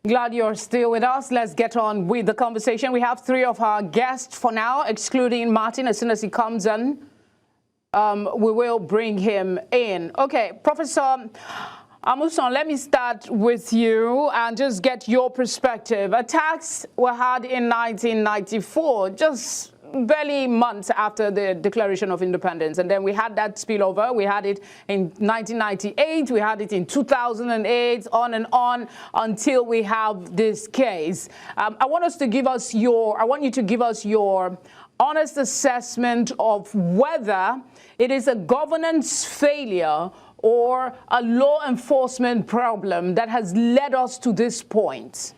Glad you're still with us. Let's get on with the conversation. We have three of our guests for now, excluding Martin. As soon as he comes in, we will bring him in. Okay, Professor Amusan, let me start with you and just get your perspective. Attacks were had in 1994, just barely months after the Declaration of Independence. And then we had that spillover. We had it in 1998. We had it in 2008, on and on until we have this case. I want you to give us your honest assessment of whether it is a governance failure or a law enforcement problem that has led us to this point.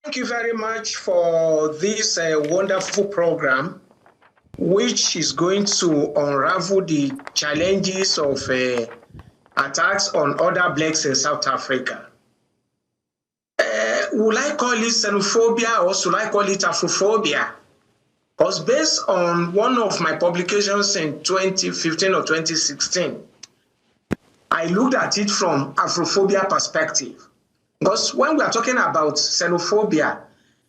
Thank you very much for this wonderful program, which is going to unravel the challenges of attacks on other blacks in South Africa. Would I call it xenophobia or should I call it Afrophobia? Because based on one of my publications in 2015 or 2016, I looked at it from Afrophobia perspective. Because when we are talking about xenophobia,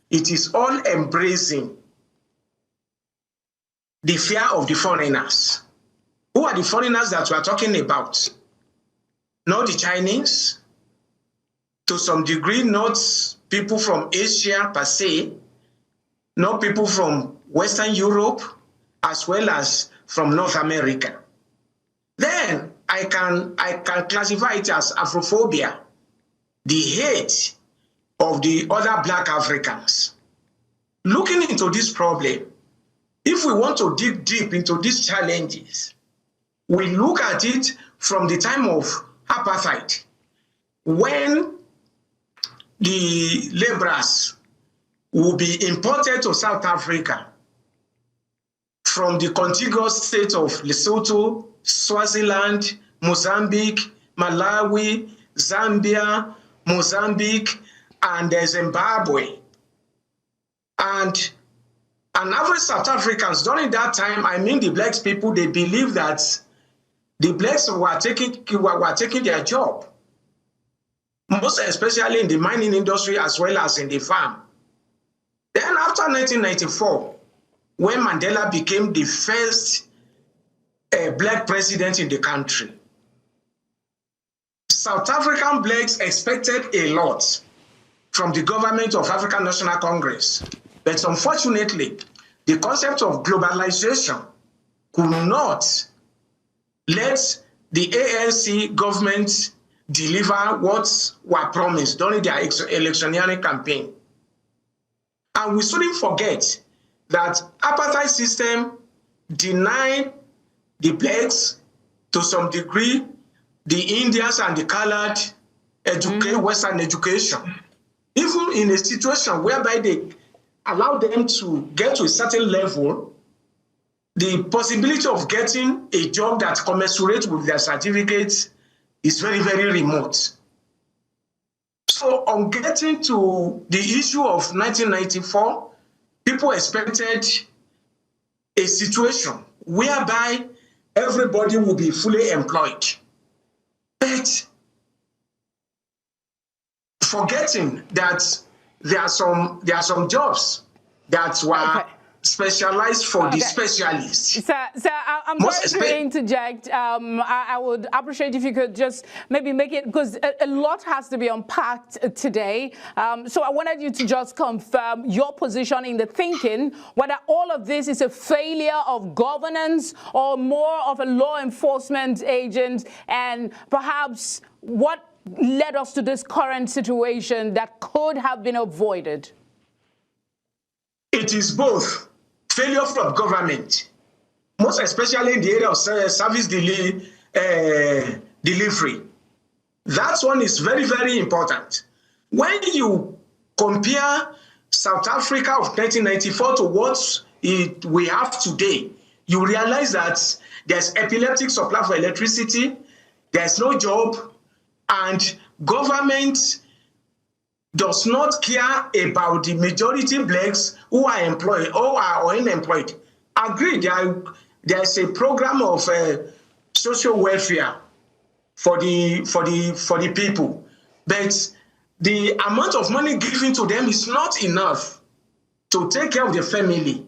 it is all embracing the fear of the foreigners. Who are the foreigners that we are talking about? Not the Chinese, to some degree, not people from Asia per se, not people from Western Europe, as well as from North America. Then I can classify it as Afrophobia, the hate of the other black Africans. Looking into this problem, if we want to dig deep into these challenges, we look at it from the time of apartheid, when the laborers will be imported to South Africa from the contiguous states of Lesotho, Swaziland, Mozambique, Malawi, Zambia, Mozambique, and Zimbabwe. And average South Africans during that time, I mean the blacks people, they believe that the blacks were taking their job, most especially in the mining industry as well as in the farm. Then after 1994, when Mandela became the first black president in the country, South African blacks expected a lot from the government of African National Congress. But unfortunately, the concept of globalization could not let the ANC government deliver what were promised during their electioneering campaign. And we shouldn't forget that apartheid system denied the blacks to some degree the Indians and the colored Western education, even in a situation whereby they allow them to get to a certain level, the possibility of getting a job that commensurates with their certificates is very, very remote. So on getting to the issue of 1994, people expected a situation whereby everybody will be fully employed. But forgetting that there are some jobs that were specialized for the specialists. Sir, I'm sorry to interject. I would appreciate if you could just maybe make it, because a lot has to be unpacked today. So I wanted you to just confirm your position in the thinking, whether all of this is a failure of governance or more of a law enforcement agent, and perhaps what led us to this current situation that could have been avoided. It is both. Failure from government, most especially in the area of service delivery. That one is very, very important. When you compare South Africa of 1994 to what we have today, you realize that there's epileptic supply for electricity, there's no job, and government does not care about the majority blacks who are employed or are unemployed. Agreed, there's a program of social welfare for the people. But the amount of money given to them is not enough to take care of the family.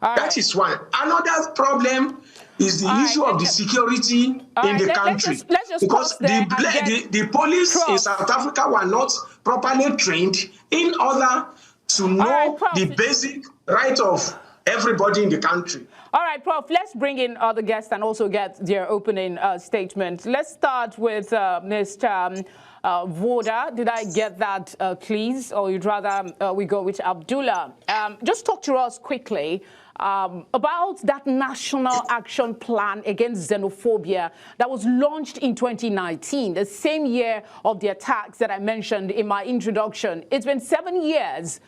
That is one. Another problem is the issue of the security in the country. Let's just because the police in South Africa were not properly trained in order to know the basic right of everybody in the country. All right, Prof, let's bring in other guests and also get their opening statement. Let's start with Mr. Vawda. Did I get that, please? Or you'd rather we go with Abdullah? Just talk to us quickly about that national action plan against xenophobia that was launched in 2019, the same year of the attacks that I mentioned in my introduction. It's been 7 years.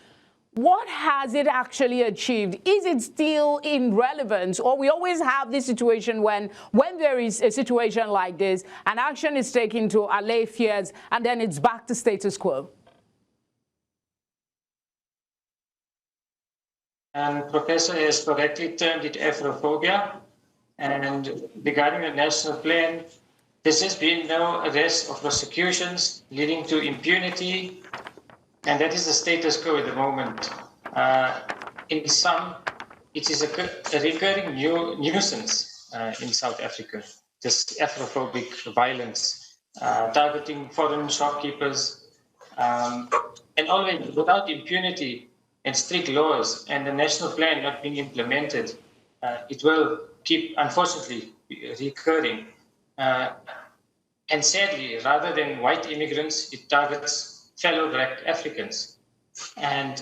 What has it actually achieved? Is it still in relevance, or we always have this situation when there is a situation like this, an action is taken to allay fears, and then it's back to status quo? And Professor has correctly termed it Afrophobia. And regarding the national plan, there has been no arrest or prosecutions leading to impunity. And that is the status quo at the moment. In sum, it is a recurring nuisance in South Africa, this Afrophobic violence, targeting foreign shopkeepers, and always without impunity and strict laws and the national plan not being implemented, it will keep, unfortunately, recurring. And sadly, rather than white immigrants, it targets fellow Black Africans. And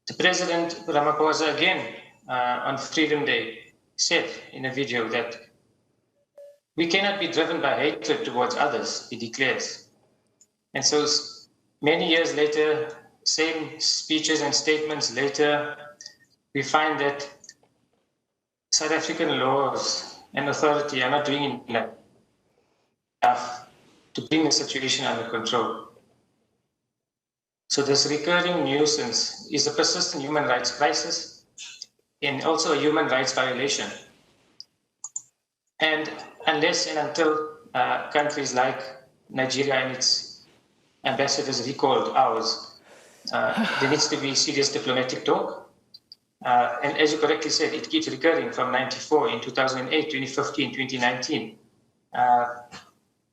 the President Ramaphosa again on Freedom Day said in a video that we cannot be driven by hatred towards others, he declares. And so many years later, same speeches and statements later, we find that South African laws and authority are not doing enough to bring the situation under control. So this recurring nuisance is a persistent human rights crisis and also a human rights violation. And unless and until countries like Nigeria and its ambassadors recalled ours, there needs to be serious diplomatic talk. And as you correctly said, it keeps recurring from 94, in 2008, 2015, 2019,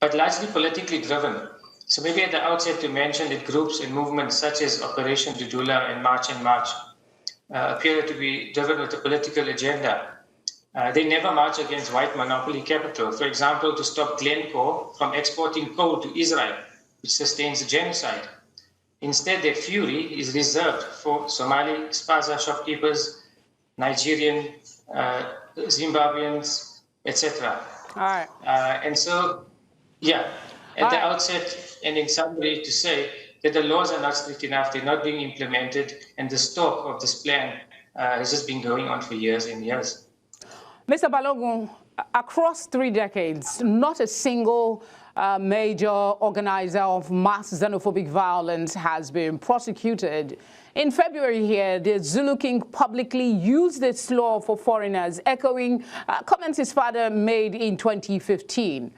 but largely politically driven. So maybe at the outset to mention that groups and movements such as Operation Dudula and March and March appear to be driven with a political agenda. They never march against white monopoly capital. For example, to stop Glencore from exporting coal to Israel, which sustains a genocide. Instead, their fury is reserved for Somali spaza shopkeepers, Nigerian, Zimbabweans, etc. All right. And so, yeah, at the outset, and in summary, to say that the laws are not strict enough, they're not being implemented, and the stalk of this plan has just been going on for years and years. Mr. Balogun, across 3 decades, not a single major organizer of mass xenophobic violence has been prosecuted. In February here, the Zulu King publicly used this law for foreigners, echoing comments his father made in 2015.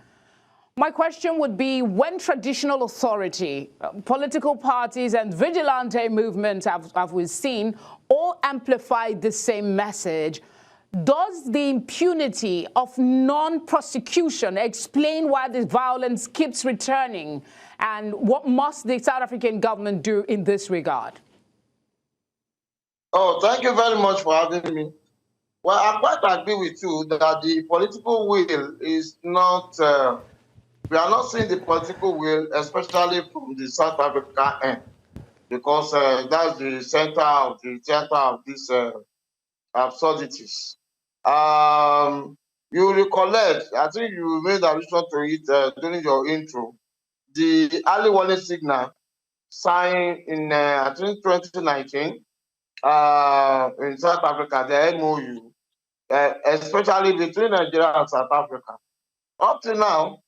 My question would be, when traditional authority, political parties and vigilante movements, have we seen, all amplify the same message, does the impunity of non-prosecution explain why this violence keeps returning? And what must the South African government do in this regard? Oh, thank you very much for having me. Well, I quite agree with you that the political will is not... we are not seeing the political will, especially from the South Africa end, because that's the center of the theater of these absurdities. You recollect, I think you made allusion to it during your intro, the early warning signal signed in, I think, 2019 in South Africa, the MOU, especially between Nigeria and South Africa. Up to now,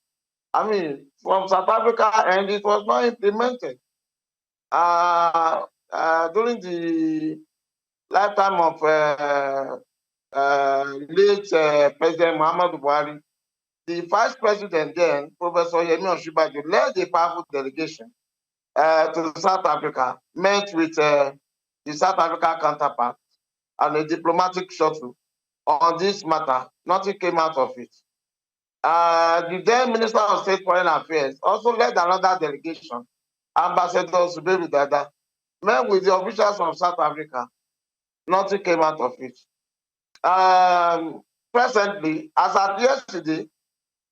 I mean, from South Africa, and it was not implemented. During the lifetime of late President Muhammadu Buhari, the vice president then, Professor Yemi Osinbajo, led a powerful delegation to South Africa, met with the South African counterpart and a diplomatic shuttle on this matter. Nothing came out of it. The then Minister of State Foreign Affairs also led another delegation, Ambassador Suberu Dada, met with the officials of South Africa. Nothing came out of it. Presently, as at yesterday,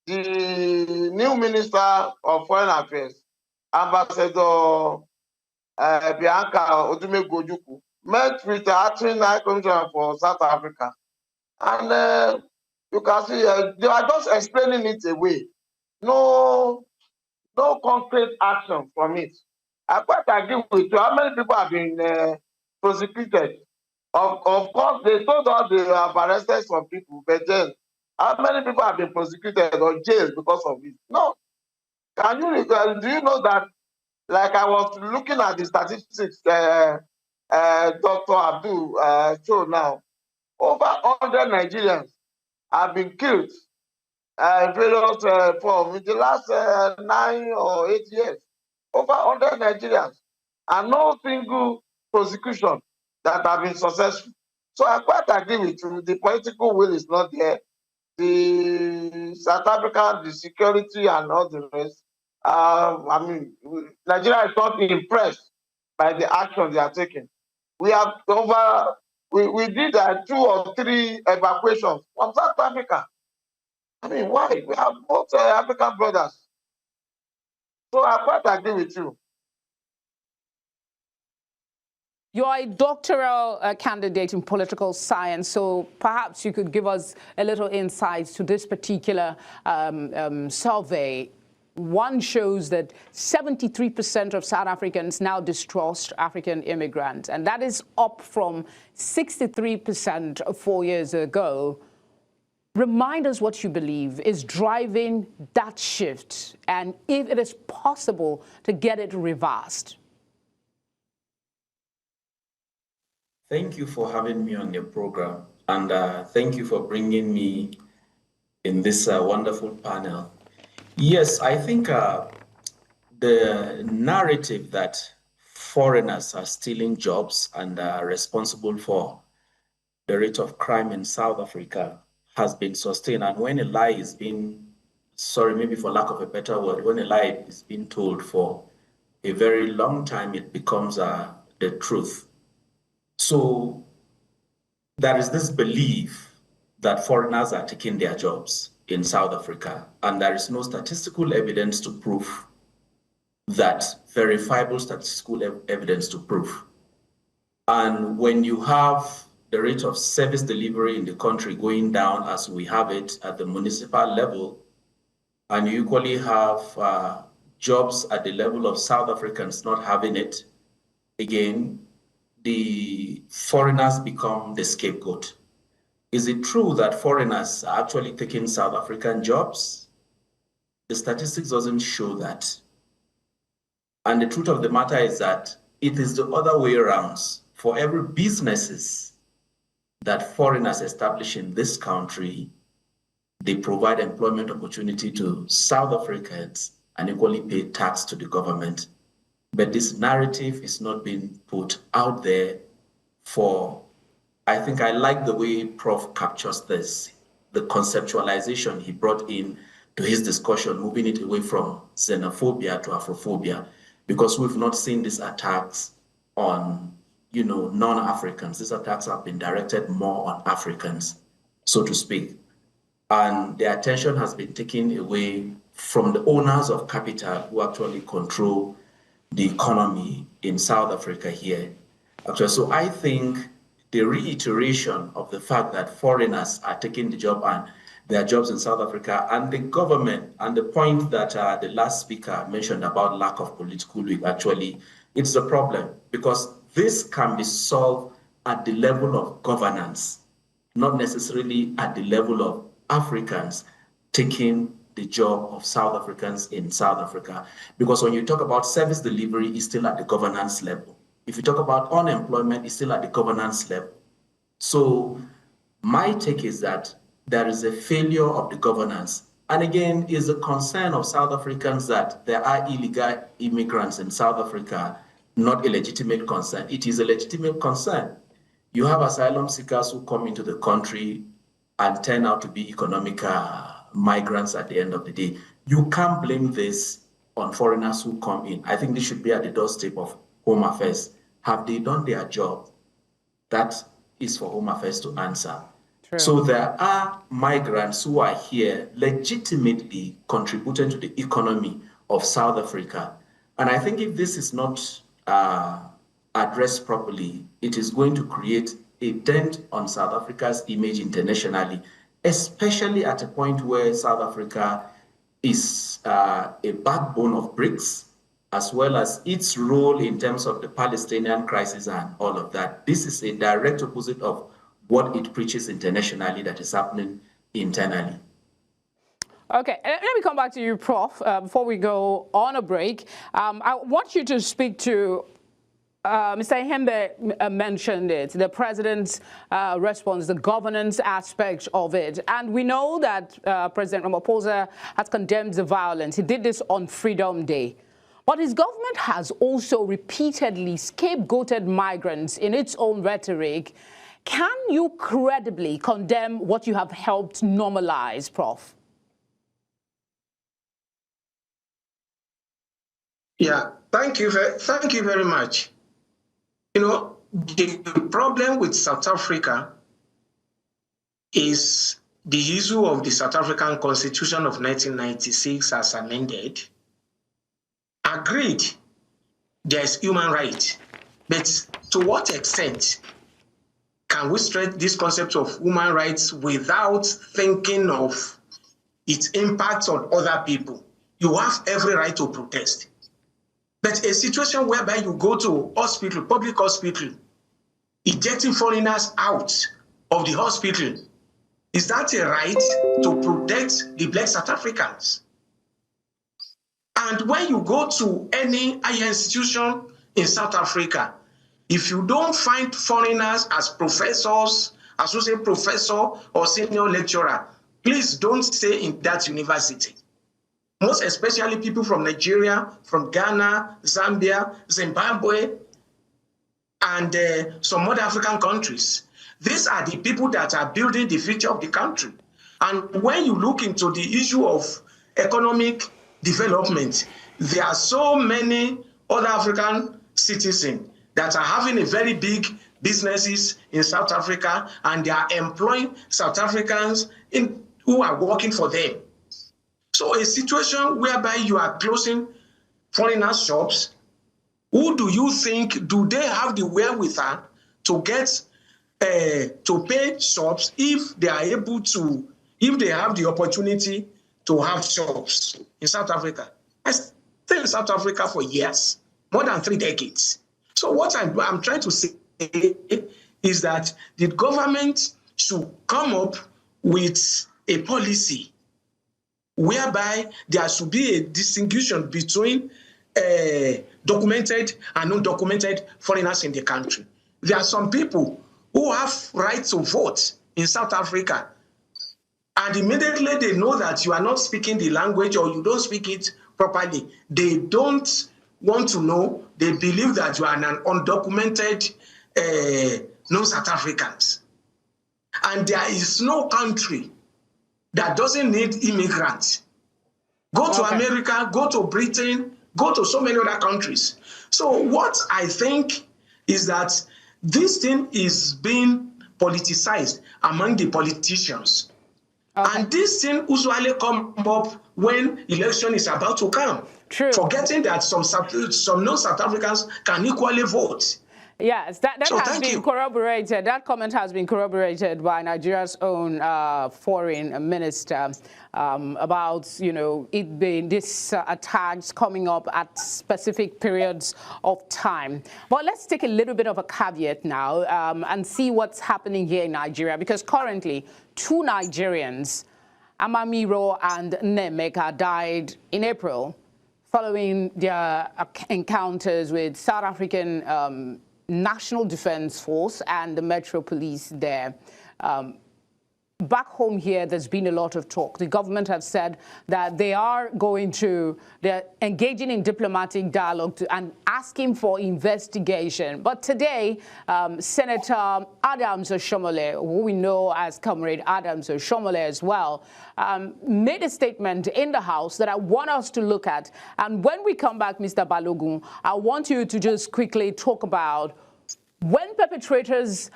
the new Minister of Foreign Affairs, Ambassador Bianca Odumegojuku, met with the acting High Commissioner for South Africa. And you can see they are just explaining it away. No concrete action from it. I quite agree with you. How many people have been prosecuted? Of course, they told us they have arrested some people, but then how many people have been prosecuted or jailed because of it? No. Can you do you know that? Like I was looking at the statistics, Dr. Abdul showed now, over 100 Nigerians have been killed in various forms in the last 9 or 8 years. Over 100 Nigerians, and no single prosecution that have been successful. So I quite agree with you. The political will is not there. The South Africa, the security and all the rest. I mean, Nigeria is not impressed by the action they are taking. We have we did 2 or 3 evacuations from South Africa. I mean, why? We have both African brothers. So I quite agree with you. You are a doctoral candidate in political science, so perhaps you could give us a little insight to this particular survey. One shows that 73% of South Africans now distrust African immigrants, and that is up from 63% 4 years ago. Remind us what you believe is driving that shift, and if it is possible to get it reversed. Thank you for having me on your program, and thank you for bringing me in this wonderful panel. Yes, I think the narrative that foreigners are stealing jobs and are responsible for the rate of crime in South Africa has been sustained. And when a lie is being, sorry, maybe for lack of a better word, when a lie is being told for a very long time, it becomes the truth. So there is this belief that foreigners are taking their jobs in South Africa, and there is no statistical evidence to prove that, verifiable statistical evidence to prove. And when you have the rate of service delivery in the country going down as we have it at the municipal level, and you equally have jobs at the level of South Africans not having it, again, the foreigners become the scapegoat. Is it true that foreigners are actually taking South African jobs? The statistics doesn't show that. And the truth of the matter is that it is the other way around. For every businesses that foreigners establish in this country, they provide employment opportunity to South Africans and equally pay tax to the government. But this narrative is not being put out there for, I think I like the way Prof captures this, the conceptualization he brought in to his discussion, moving it away from xenophobia to Afrophobia, because we've not seen these attacks on, non-Africans. These attacks have been directed more on Africans, so to speak. And the attention has been taken away from the owners of capital who actually control the economy in South Africa here. Actually, so I think the reiteration of the fact that foreigners are taking the job and their jobs in South Africa, and the government, and the point that the last speaker mentioned about lack of political will, actually, it's a problem, because this can be solved at the level of governance, not necessarily at the level of Africans taking the job of South Africans in South Africa. Because when you talk about service delivery, it's still at the governance level. If you talk about unemployment, it's still at the governance level. So my take is that there is a failure of the governance And again, is the concern of South Africans that there are illegal immigrants in South Africa not a legitimate concern? It is a legitimate concern. You have asylum seekers who come into the country and turn out to be economic migrants at the end of the day. You can't blame this on foreigners who come in. I think this should be at the doorstep of Home Affairs. Have they done their job? That is for Home Affairs to answer. True. So there are migrants who are here legitimately contributing to the economy of South Africa. And I think if this is not addressed properly, it is going to create a dent on South Africa's image internationally, especially at a point where South Africa is a backbone of BRICS, as well as its role in terms of the Palestinian crisis and all of that. This is a direct opposite of what it preaches internationally that is happening internally. Okay, let me come back to you, Prof, before we go on a break. I want you to speak to Mr. Ihembe mentioned it, the president's response, the governance aspect of it. And we know that President Ramaphosa has condemned the violence. He did this on Freedom Day. But his government has also repeatedly scapegoated migrants in its own rhetoric. Can you credibly condemn what you have helped normalize, Prof? Yeah, thank you very much. You know, the problem with South Africa is the issue of the South African Constitution of 1996 as amended. Agreed, there's human rights, but to what extent can we stress this concept of human rights without thinking of its impact on other people? You have every right to protest. But a situation whereby you go to hospital, public hospital, ejecting foreigners out of the hospital, is that a right to protect the Black South Africans? And when you go to any higher institution in South Africa, if you don't find foreigners as professors, associate professor, or senior lecturer, please don't stay in that university. Most especially people from Nigeria, from Ghana, Zambia, Zimbabwe, and some other African countries. These are the people that are building the future of the country. And when you look into the issue of economic development, there are so many other African citizens that are having a very big businesses in South Africa, and they are employing South Africans who are working for them. So a situation whereby you are closing foreigner shops, who do you think, do they have the wherewithal to get, to pay shops if they are able to, if they have the opportunity to have shops in South Africa? I stayed in South Africa for years, more than 3 decades. So what I'm trying to say is that the government should come up with a policy whereby there should be a distinction between documented and undocumented foreigners in the country. There are some people who have right to vote in South Africa, and immediately they know that you are not speaking the language or you don't speak it properly. They don't want to know. They believe that you are an undocumented non-South Africans. And there is no country that doesn't need immigrants. Go to America, go to Britain, go to so many other countries. So what I think is that this thing is being politicized among the politicians. And this thing usually comes up when election is about to come. True. Forgetting that some non-South Africans can equally vote. Yes, that has been corroborated. That comment has been corroborated by Nigeria's own foreign minister about, you know, it being this attacks coming up at specific periods of time. But let's take a little bit of a caveat now and see what's happening here in Nigeria, because currently 2 Nigerians, Amamiro and Nemeka, died in April following their encounters with South African National Defense Force and the Metro Police there. back home here, there's been a lot of talk. The government have said that they're engaging in diplomatic dialogue and asking for investigation. But today, Senator Adams Oshiomhole, who we know as Comrade Adams Oshiomhole as well, made a statement in the House that I want us to look at. And when we come back, Mr. Balogun, I want you to just quickly talk about when perpetrators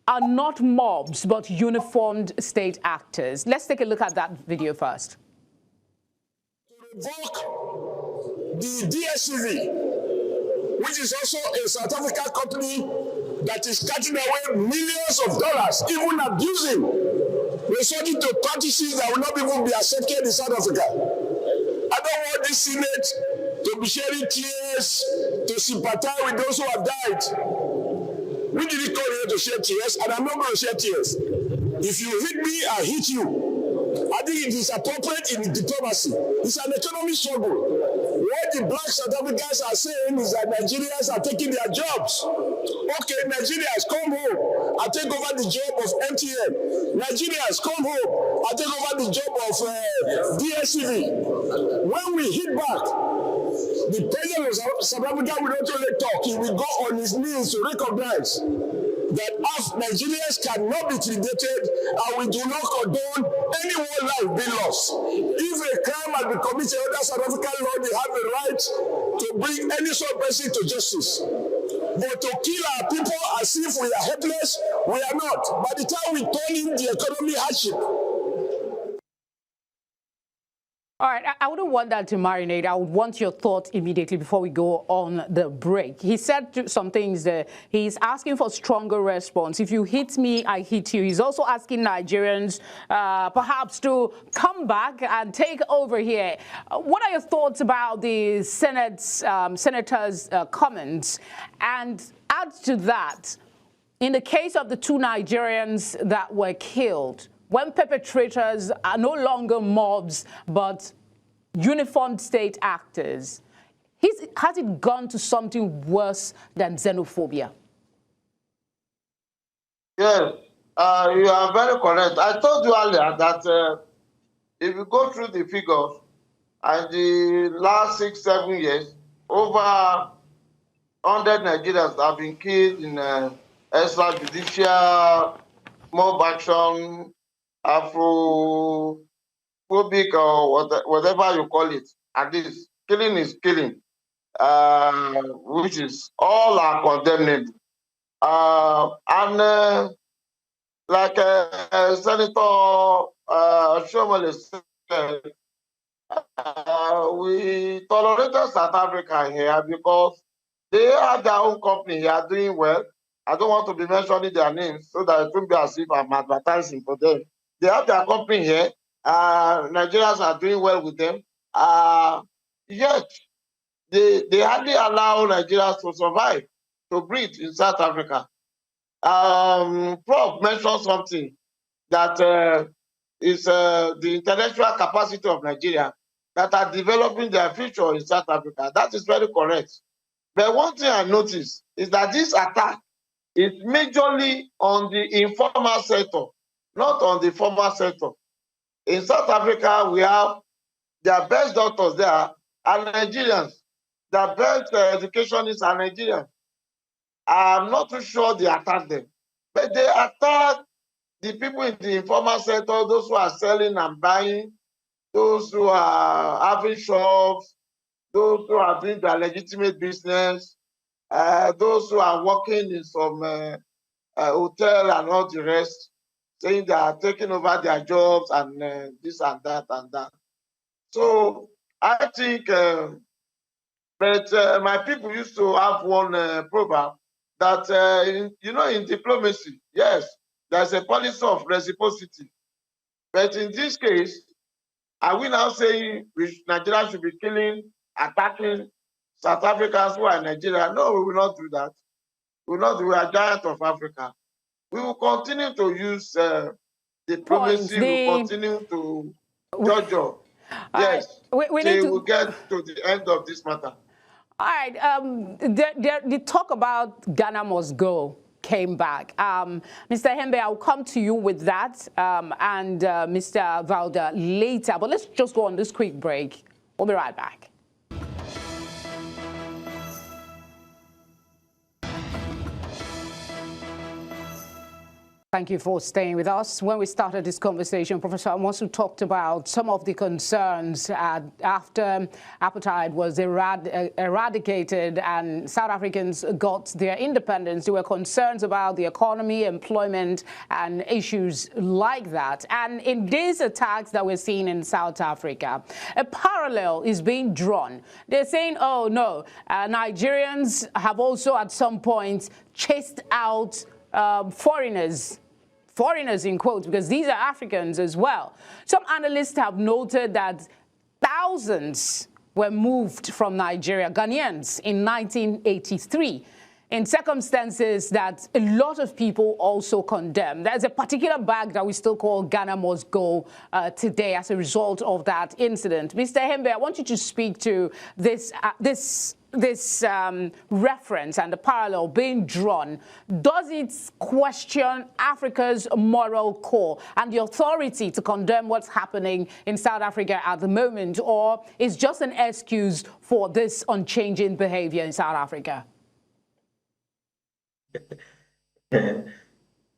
are not mobs, but uniformed state actors. Let's take a look at that video first. To revoke the DSCV, which is also a South African company that is cutting away millions of dollars, even abusing, resorting to practices that will not even be accepted in South Africa. I don't want this Senate to be shedding tears, to sympathize with those who have died. We didn't come here to shed tears, and I'm not going to shed tears. If you hit me, I hit you. I think it is appropriate in diplomacy. It's an economic struggle. What the black South Africans are saying is that Nigerians are taking their jobs. Okay, Nigerians, come home. I take over the job of MTN. Nigerians, come home. I take over the job of DSCV. When we hit back, the president of South Africa will not only talk, he will go on his knees to recognize that us Nigerians cannot be intimidated, and we do not condone any more life being lost. If a crime has been committed under South African law, they have the right to bring any sort of person to justice. But to kill our people as if we are helpless, we are not. By the time we turn in the economy hardship. All right, I wouldn't want that to marinate. I would want your thoughts immediately before we go on the break. He said some things there. He's asking for stronger response. If you hit me, I hit you. He's also asking Nigerians perhaps to come back and take over here. What are your thoughts about the Senator's comments? And add to that, in the case of the 2 Nigerians that were killed, when perpetrators are no longer mobs, but uniformed state actors, has it gone to something worse than xenophobia? Yes, you are very correct. I told you earlier that if you go through the figures, and the last 6-7 years, over 100 Nigerians have been killed in extrajudicial mob action, Afrophobic or whatever you call it. At least killing is killing, which is all are condemnable. Like Senator Oshiomhole said, we tolerated South Africa here because they have their own company here doing well. I don't want to be mentioning their names so that it won't be as if I'm advertising for them. They have their company here. Nigerians are doing well with them. Yet, they hardly allow Nigerians to survive, to breathe in South Africa. Prof mentioned something that is the intellectual capacity of Nigeria that are developing their future in South Africa. That is very correct. But one thing I noticed is that this attack is majorly on the informal sector, not on the formal sector. In South Africa, we have their best doctors there are Nigerians. Their best educationists are Nigerians. I'm not too sure they attack them, but they attack the people in the informal sector, those who are selling and buying, those who are having shops, those who are doing their legitimate business, those who are working in some hotel and all the rest, saying they are taking over their jobs and this and that and that. So I think, but my people used to have one proverb that, in diplomacy, yes, there's a policy of reciprocity. But in this case, are we now saying Nigeria should be killing, attacking South Africans who are in Nigeria? No, we will not do that. We will not do. We are giant of Africa. We will continue to use diplomacy. We will continue to judge. Yes, we will get to the end of this matter. All right. The talk about Ghana must go came back. Mr. Ihembe, I'll come to you with that, and Mr. Vawda later. But let's just go on this quick break. We'll be right back. Thank you for staying with us. When we started this conversation, Professor Amusan talked about some of the concerns after apartheid was eradicated and South Africans got their independence. There were concerns about the economy, employment, and issues like that. And in these attacks that we're seeing in South Africa, a parallel is being drawn. They're saying, oh, no, Nigerians have also at some point chased out foreigners in quotes, because these are Africans as well. Some analysts have noted that thousands were moved from Nigeria, Ghanaians, in 1983, in circumstances that a lot of people also condemn. There's a particular bag that we still call Ghana Must Go today as a result of that incident. Mr. Ihembe, I want you to speak to this reference and the parallel being drawn. Does it question Africa's moral core and the authority to condemn what's happening in South Africa at the moment, or is just an excuse for this unchanging behavior in South Africa?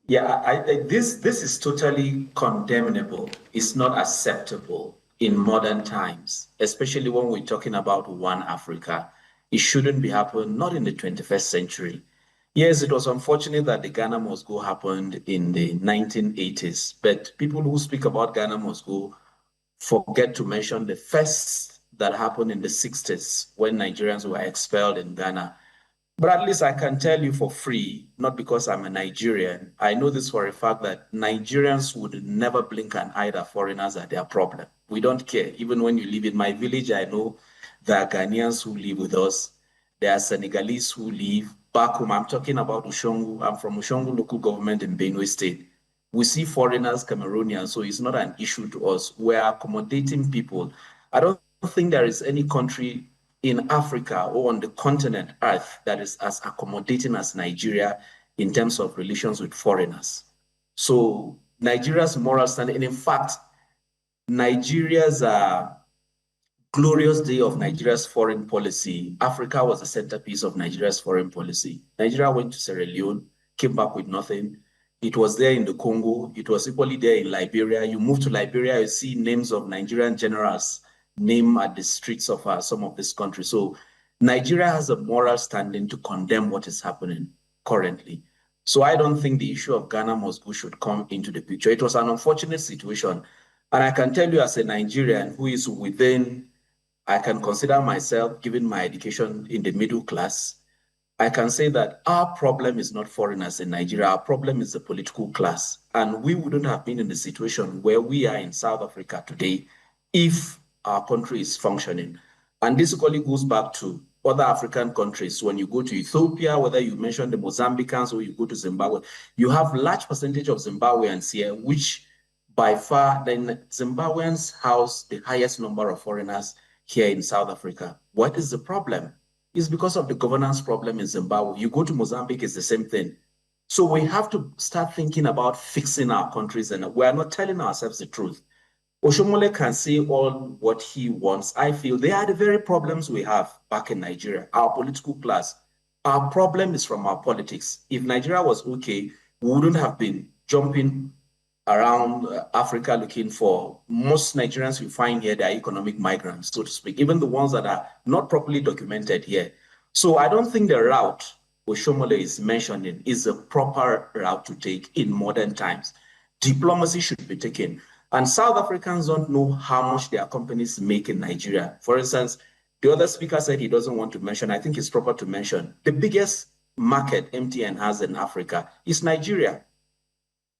Yeah, this is totally condemnable. It's not acceptable in modern times, especially when we're talking about one Africa. It shouldn't be happening, not in the 21st century. Yes, it was unfortunate that the Ghana Must Go happened in the 1980s, but people who speak about Ghana Must Go forget to mention the first that happened in the 60s when Nigerians were expelled in Ghana. But at least I can tell you for free, not because I'm a Nigerian, I know this for a fact that Nigerians would never blink an eye that foreigners are their problem. We don't care. Even when you live in my village, I know there are Ghanaians who live with us. There are Senegalese who live back home. I'm talking about Ushongu. I'm from Ushongu local government in Benue State. We see foreigners, Cameroonians, so it's not an issue to us. We're accommodating people. I don't think there is any country in Africa or on the continent Earth that is as accommodating as Nigeria in terms of relations with foreigners. So Nigeria's moral standing, and in fact, Nigeria's glorious day of Nigeria's foreign policy, Africa was the centerpiece of Nigeria's foreign policy. Nigeria went to Sierra Leone, came back with nothing. It was there in the Congo. It was equally there in Liberia. You move to Liberia, you see names of Nigerian generals named at the streets of some of this country. So Nigeria has a moral standing to condemn what is happening currently. So I don't think the issue of Ghana Must Go should come into the picture. It was an unfortunate situation. And I can tell you as a Nigerian who is within, I can consider myself, given my education in the middle class, I can say that our problem is not foreigners in Nigeria. Our problem is the political class. And we wouldn't have been in the situation where we are in South Africa today if our country is functioning. And this equally goes back to other African countries. When you go to Ethiopia, whether you mention the Mozambicans or you go to Zimbabwe, you have large percentage of Zimbabweans here, which by far, then Zimbabweans house the highest number of foreigners here in South Africa. What is the problem? It's because of the governance problem in Zimbabwe. You go to Mozambique, it's the same thing. So we have to start thinking about fixing our countries, and we are not telling ourselves the truth. Oshomole can say all what he wants. I feel they are the very problems we have back in Nigeria, our political class. Our problem is from our politics. If Nigeria was okay, we wouldn't have been jumping around Africa looking for, most Nigerians you find here, they are economic migrants, so to speak, even the ones that are not properly documented here. So I don't think the route Oshomole is mentioning is a proper route to take in modern times. Diplomacy should be taken. And South Africans don't know how much their companies make in Nigeria. For instance, the other speaker said he doesn't want to mention, I think it's proper to mention, the biggest market MTN has in Africa is Nigeria.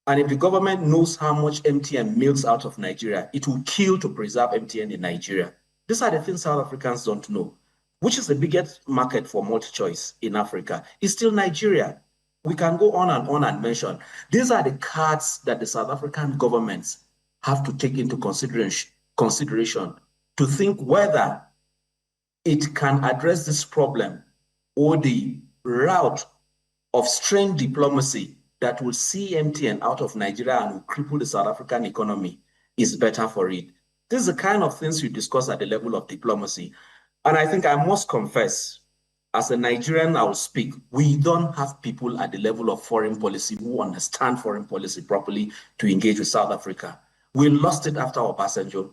And if the government knows how much MTN milks out of Nigeria, it will kill to preserve MTN in Nigeria. These are the things South Africans don't know. Which is the biggest market for multi-choice in Africa? It's still Nigeria. We can go on and mention. These are the cards that the South African governments have to take into consideration to think whether it can address this problem or the route of strained diplomacy that will see MTN out of Nigeria and will cripple the South African economy is better for it. This is the kind of things you discuss at the level of diplomacy. And I think I must confess, as a Nigerian, I will speak, we don't have people at the level of foreign policy who understand foreign policy properly to engage with South Africa. We lost it after Obasanjo.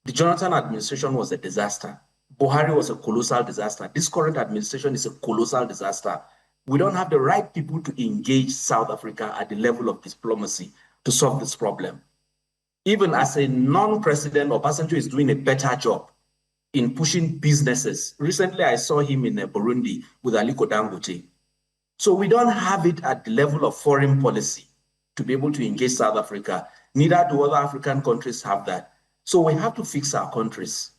The Jonathan administration was a disaster. Buhari was a colossal disaster. This current administration is a colossal disaster. We don't have the right people to engage South Africa at the level of diplomacy to solve this problem. Even as a non-president, Obasanjo is doing a better job in pushing businesses. Recently, I saw him in Burundi with Aliko Dangote. So we don't have it at the level of foreign policy to be able to engage South Africa. Neither do other African countries have that. So we have to fix our countries.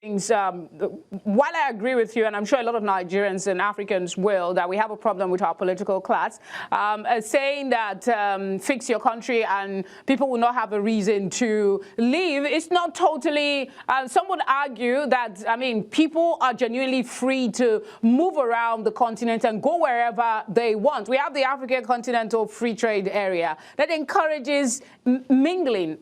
While I agree with you, and I'm sure a lot of Nigerians and Africans will, that we have a problem with our political class, saying that fix your country and people will not have a reason to leave, it's not totally, some would argue that, I mean, people are genuinely free to move around the continent and go wherever they want. We have the African Continental Free Trade Area that encourages mingling,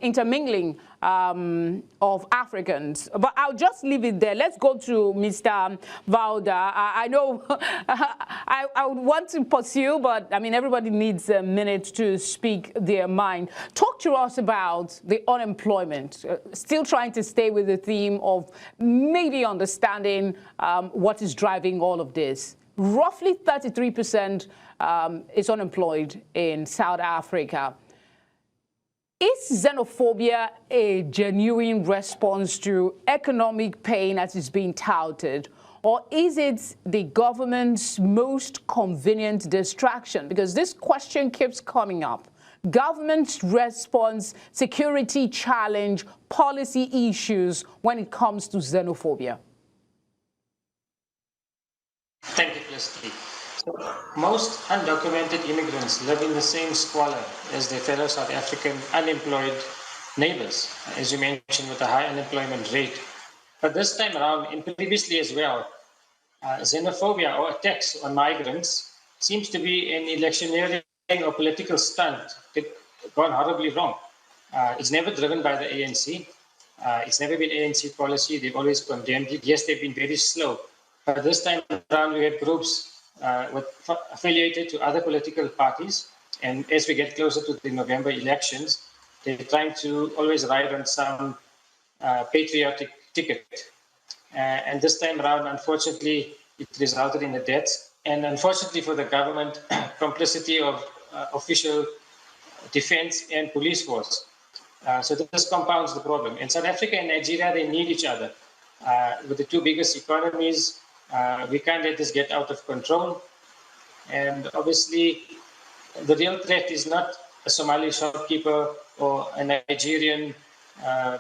intermingling of Africans. But I'll just leave it there. Let's go to Mr. Vawda. I know I would want to pursue, but I mean, everybody needs a minute to speak their mind. Talk to us about the unemployment. Still trying to stay with the theme of maybe understanding what is driving all of this. Roughly 33% is unemployed in South Africa. Is xenophobia a genuine response to economic pain as is being touted, or is it the government's most convenient distraction? Because this question keeps coming up. Government response, security challenge, policy issues when it comes to xenophobia. Thank you, Felicity. Most undocumented immigrants live in the same squalor as their fellow South African unemployed neighbors, as you mentioned, with a high unemployment rate. But this time around, and previously as well, xenophobia or attacks on migrants seems to be an electioneering or political stunt that gone horribly wrong. It's never driven by the ANC. It's never been ANC policy. They've always condemned it. Yes, they've been very slow. But this time around, we had groups affiliated to other political parties, and as we get closer to the November elections, they're trying to always ride on some patriotic ticket. And this time around, unfortunately, it resulted in the deaths, and unfortunately for the government, complicity of official defense and police force. So this compounds the problem. In South Africa and Nigeria, they need each other. With the two biggest economies, we can't let this get out of control. And obviously, the real threat is not a Somali shopkeeper or a Nigerian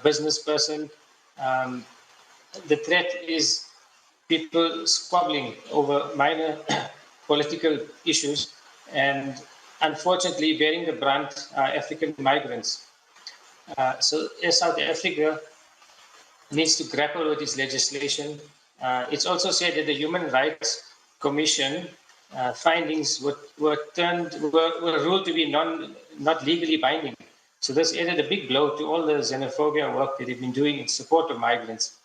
business person. The threat is people squabbling over minor political issues, and unfortunately bearing the brunt are African migrants. So as South Africa needs to grapple with this legislation, it's also said that the Human Rights Commission findings were ruled to be not legally binding. So this added a big blow to all the xenophobia work that they've been doing in support of migrants.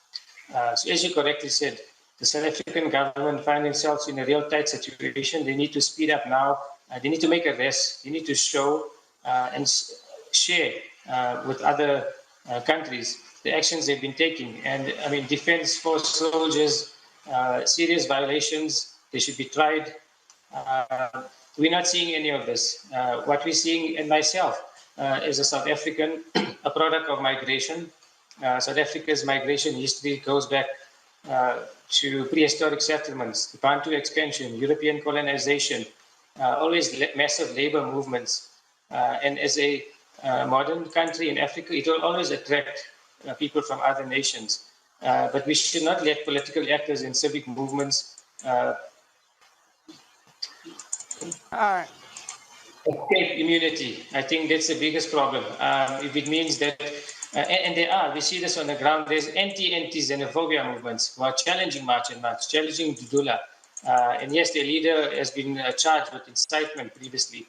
So as you correctly said, the South African government find themselves in a real tight situation. They need to speed up now. They need to make arrests. They need to show and share with other countries the actions they've been taking. And I mean, defense force soldiers, serious violations, they should be tried. We're not seeing any of this. What we're seeing, and myself, as a South African, a product of migration. South Africa's migration history goes back to prehistoric settlements, the Bantu expansion, European colonization, always massive labor movements. And as a modern country in Africa, it will always attract people from other nations. But we should not let political actors and civic movements escape immunity. I think that's the biggest problem. If it means that And they are. We see this on the ground. There's anti-xenophobia movements who are challenging March and March, challenging Abdullah. And yes, their leader has been charged with incitement previously.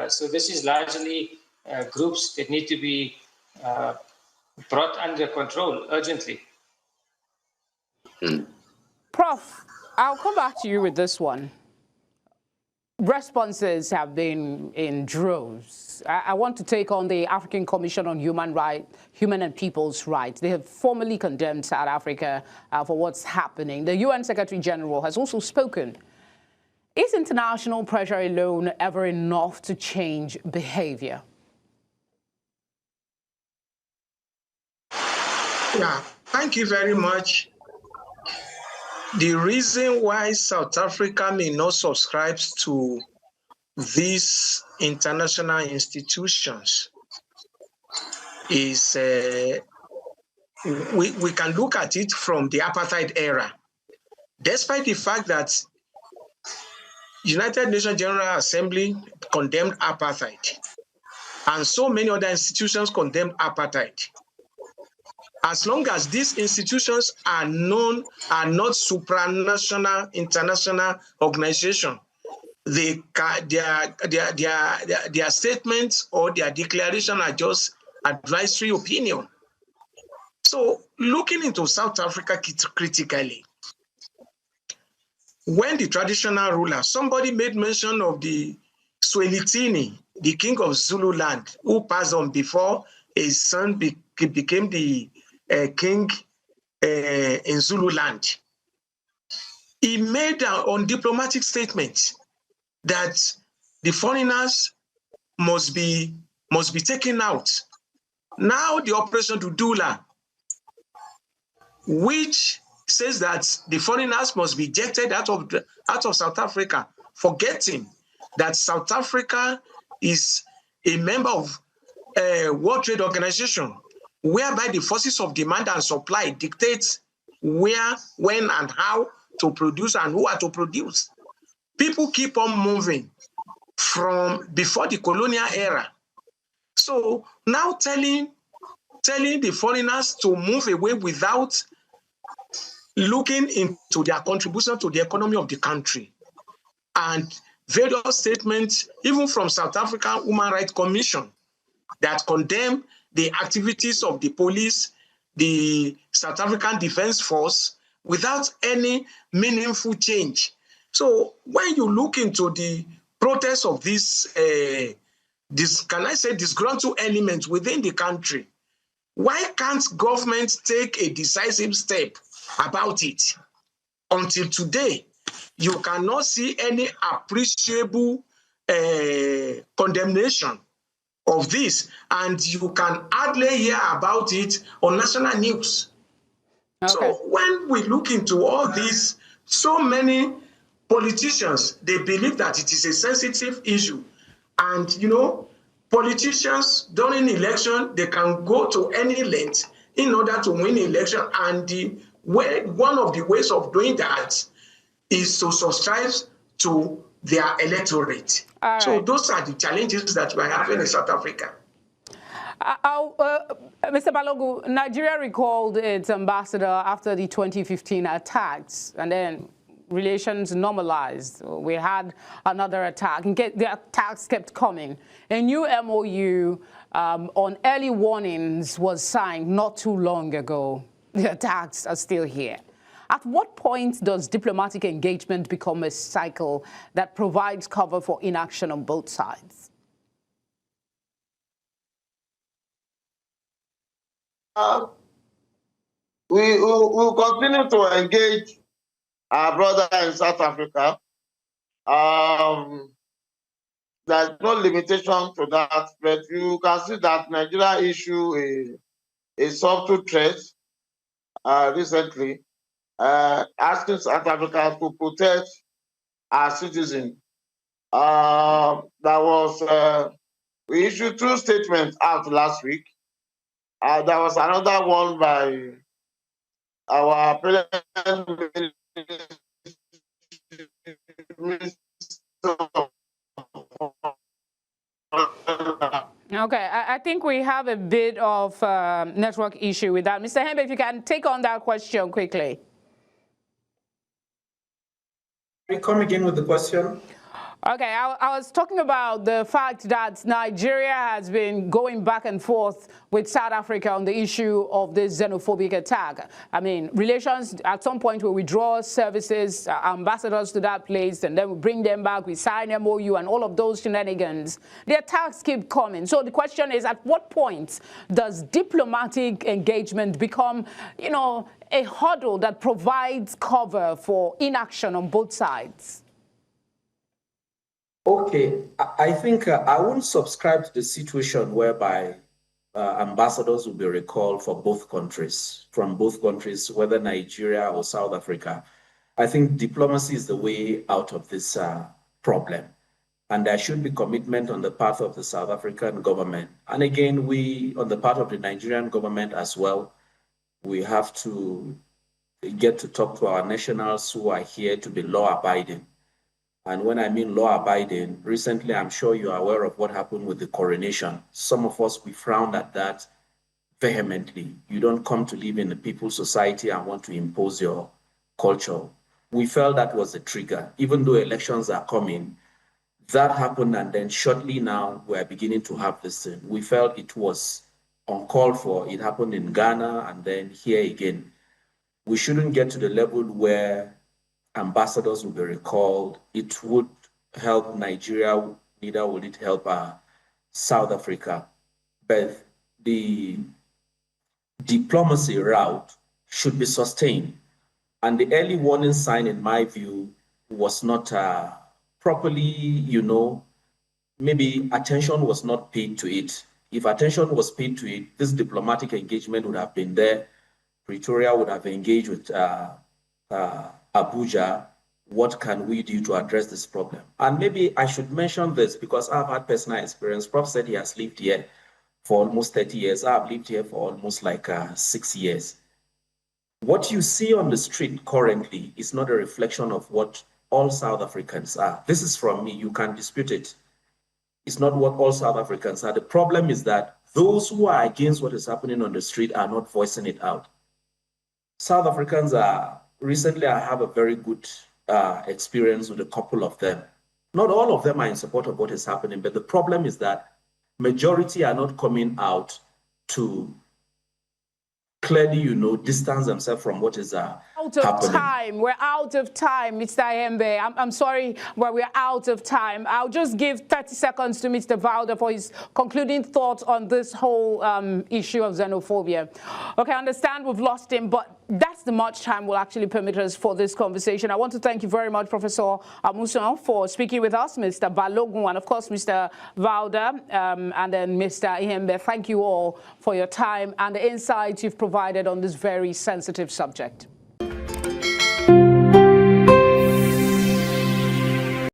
So this is largely groups that need to be brought under control urgently. Prof, I'll come back to you with this one. Responses have been in droves. I want to take on the African Commission on Human and People's Rights. They have formally condemned South Africa for what's happening. The UN Secretary General has also spoken. Is international pressure alone ever enough to change behavior? Yeah, thank you very much. The reason why South Africa may not subscribe to these international institutions is we can look at it from the apartheid era. Despite the fact that United Nations General Assembly condemned apartheid, and so many other institutions condemned apartheid, as long as these institutions are not supranational international organizations, their statements or their declaration are just advisory opinion. So looking into South Africa critically, when the traditional ruler, somebody made mention of the Zwelithini, the king of Zululand, who passed on before his son became the king in Zululand. He made an undiplomatic statement that the foreigners must be taken out. Now the Operation Dudula, which says that the foreigners must be ejected out of South Africa, forgetting that South Africa is a member of World Trade Organization, whereby the forces of demand and supply dictate where, when, and how to produce and who are to produce. People keep on moving from before the colonial era. So now telling the foreigners to move away without looking into their contribution to the economy of the country, and various statements, even from South African Human Rights Commission, that condemn the activities of the police, the South African Defense Force, without any meaningful change. So when you look into the protests of this disgruntled elements within the country, why can't government take a decisive step about it? Until today, you cannot see any appreciable condemnation of this, and you can hardly hear about it on national news. Okay. So when we look into all this, so many politicians, they believe that it is a sensitive issue. And, you know, politicians during election, they can go to any length in order to win election. And one of the ways of doing that is to subscribe to their electorate. Right. So those are the challenges that we're having in South Africa. Mr. Balogun, Nigeria recalled its ambassador after the 2015 attacks, and then relations normalized. We had another attack, and the attacks kept coming. A new MOU on early warnings was signed not too long ago. The attacks are still here. At what point does diplomatic engagement become a cycle that provides cover for inaction on both sides? We will continue to engage our brother in South Africa. There's no limitation to that, but you can see that Nigeria issued a subtle threat recently, asking South Africa to protect our citizens. We issued 2 statements out last week. There was another one by our President Okay, I think we have a bit of network issue with that. Mr. Ihembe, if you can take on that question quickly. Come again with the question. Okay, I was talking about the fact that Nigeria has been going back and forth with South Africa on the issue of this xenophobic attack. I mean, relations at some point will withdraw services, ambassadors to that place, and then we bring them back, we sign MOU and all of those shenanigans. The attacks keep coming. So the question is, at what point does diplomatic engagement become, you know, a hurdle that provides cover for inaction on both sides? Okay, I think I wouldn't subscribe to the situation whereby ambassadors will be recalled for both countries, from both countries, whether Nigeria or South Africa. I think diplomacy is the way out of this problem. And there should be commitment on the part of the South African government. And again, we, on the part of the Nigerian government as well, we have to get to talk to our nationals who are here to be law-abiding. And when I mean law-abiding, recently I'm sure you are aware of what happened with the coronation. Some of us, we frowned at that vehemently. You don't come to live in a people's society and want to impose your culture. We felt that was the trigger. Even though elections are coming, that happened, and then shortly now we're beginning to have this thing. We felt it was uncalled for. It happened in Ghana and then here again. We shouldn't get to the level where ambassadors will be recalled. It would help Nigeria, neither would it help South Africa. But the diplomacy route should be sustained. And the early warning sign, in my view, was not properly, you know, maybe attention was not paid to it. If attention was paid to it, this diplomatic engagement would have been there. Pretoria would have engaged with Abuja. What can we do to address this problem? And maybe I should mention this because I've had personal experience. Prof said he has lived here for almost 30 years. I've lived here for almost like 6 years. What you see on the street currently is not a reflection of what all South Africans are. This is from me, you can't dispute it. It's not what all South Africans are. The problem is that those who are against what is happening on the street are not voicing it out. South Africans are, recently I have a very good experience with a couple of them. Not all of them are in support of what is happening, but the problem is that majority are not coming out to clearly, you know, distance themselves from what is happening. We're out of time, Mr. Ihembe. I'm sorry, but we're out of time. I'll just give 30 seconds to Mr. Vawda for his concluding thoughts on this whole issue of xenophobia. Okay, I understand we've lost him, but that's the much time will actually permit us for this conversation. I want to thank you very much, Professor Amusan, for speaking with us, Mr. Balogun, and of course, Mr. Vawda, and then Mr. Ihembe. Thank you all for your time and the insights you've provided on this very sensitive subject.